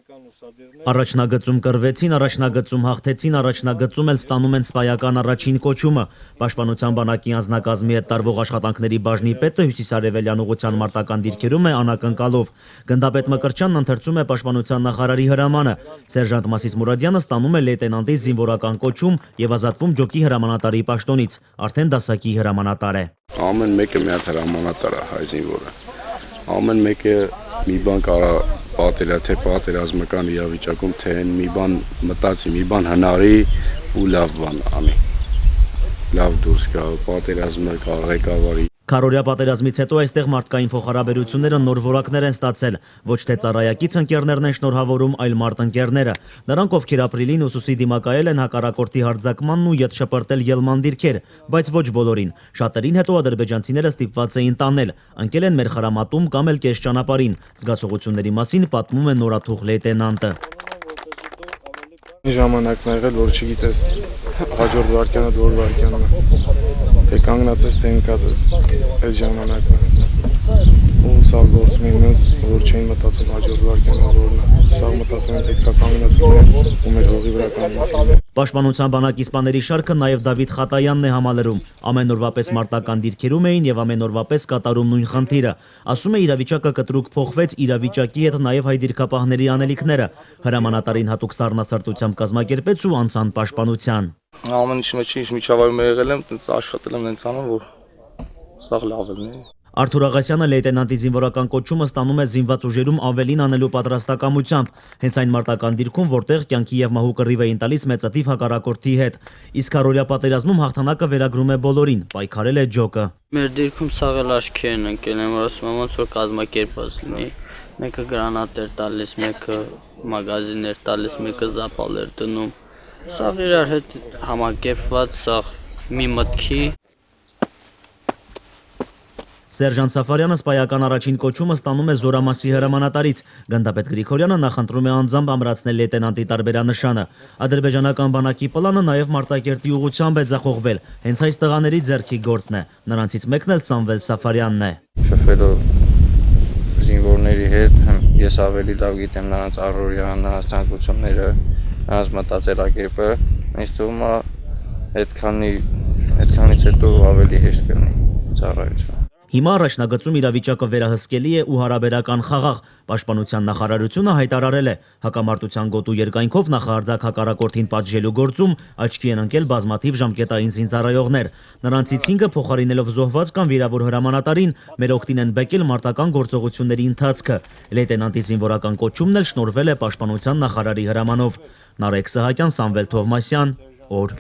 Առաջնագծում կռվեցին, առաջնագծում հաղթեցին, առաջնագծում էլ ստանում են սպայական առաջին կոչումը։ Պաշտպանության բանակի անձնակազմի հետ տարվող աշխատանքների բաժնի պետը հյուսիսարևելյան ուղղության մարտական դիրքերում է անակնկալով։ Գնդապետ Մկրտչյանն ընթերցում է պաշտպանության նախարարի հրամանը։ Սերժանտ Մասիս Մուրադյանը ստանում է լեյտենանտի զինվորական կոչում եւ ազատվում ջոկի հրամանատարի պաշտոնից։ Արդեն դասակի հրամանատար է։ Ամեն մեկը մի հատ հրամանատար է հայ զինվորը։ Ամեն մեկը մի բան կարա պատերա, թե պատերազմական իրավիճակում, թե մի բան մտածի, մի բան հնարի ու լավ բան անի։ Լավ դուրս գա, պատերազմը կա ղեկավարի։ Քարորյա պատերազմից հետո այստեղ մարդկային փոխհարաբերությունները նոր որակներ են ստացել։ Ոչ թե ծառայակից ընկերներն են շնորհավորում, այլ մարտնկերները։ Նրանք, ովքեր ապրիլին ուսուսի դիմակայել են հակառակորդի հարձակմանն ու ետ շպրտել ելման դիրքեր, բայց ոչ բոլորին։ Շատերին հետո ադրբեջանցիները ստիպված էին տանել, ընկել են մեր խրամատում կամ էլ կես ճանապարհին։ Զգացողությունների մասին պատմում է նորաթուխ լեյտենանտը։ Ժամանակն ա եղել, որ չգիտես հաջորդ վարքյանը որ վարքյանը թե կանգնած ես, թե ընկած ես այդ ժամանակը ու սա գործում ինձ, որ չէին մտածում հաջորդ վարքյանը որն է, սա մտածում են պետք է կանգնացնել ու մեր հողի վրա կանգնացնել։ Պաշտպանության բանակի սպաների շարքը նաև Դավիթ Խատայանն է համալրում։ Ամեն օրվա պես մարտական դիրքերում էին եւ ամեն օրվա պես կատարում նույն խնդիրը։ Ասում է իրավիճակը կտրուկ փոխվեց, իրավիճակի հետ նաև հայ դիրքապահների անելիքները։ Հրամանատարին հատուկ սառնասրտությամբ կազմակերպեց ու անցան պաշտպանության։ Ամեն ինչ մեջ ինչ միջավայրում եղել եմ, տենց աշխատել եմ տենց անում, որ սա լավ է։ Արթուր Աղասյանը լեյտենանտի զինվորական կոչումը ստանում է զինված ուժերում ավելին անելու պատրաստակամությամբ, հենց այն մարտական դիրքում, որտեղ կյանքի եւ մահու կռիվ էին տալիս մեծաթիվ հակառակորդի հետ։ Իսկ քարորյա պատերազմում հաղթանակը վերագրում է բոլորին, պայքարել է ջոկը։ Մեր դիրքում սաղել աչքի են ընկել, եմ որ ասում եմ ոնց որ կազմակերպված լինի։ Մեկը գրանատ էր տալիս, մեկը մագազին էր տալիս, մեկը զապալ էր դնում։ Սաղ իրար հետ համակերպված, սաղ մի մտքի։ Սերժանտ Սաֆարյանը սպայական առաջին կոչումը ստանում է Զորամասի հրամանատարից։ Գնդապետ Գրիգորյանը նախընտրում է անձամբ ամրացնել լեյտենանտի տարբերանշանը։ Ադրբեջանական բանակի պլանը նաև Մարտակերտի ուղղությամբ է ձախողվել։ Հենց այս տղաների ձեռքի գործն է։ Նրանցից մեկն էլ Սամվել Սաֆարյանն է։ Շփվելով զինվորների հետ ես ավելի լավ գիտեմ նրանց առօրյա, նրանց ցանկությունները, նրանց մտածելակերպը, ինձ թվում է այդքանից հետո ավելի հեշտ կլինի ծառայությունը։ Հիմա առաջնագծում իրավիճակը վերահսկելի է ու հարաբերական խաղաղ։ Պաշտպանության նախարարությունը հայտարարել է, հակամարտության գոտու երկայնքով նախահարձակ հակառակորդին պատժելու գործում աչքի են ընկել բազմաթիվ ժամկետային զինծառայողներ։ Նրանցից 5-ը փոխարինելով զոհված կամ վիրավոր հրամանատարին մեր օգտին են բեկել մարտական գործողությունների ընթացքը։ Լեյտենանտի զինվորական կոչումն էլ շնորհվել է պաշտպանության նախարարի հրամանով։ Նարեկ Սահակյան, Սամվել Թովմասյան, օր։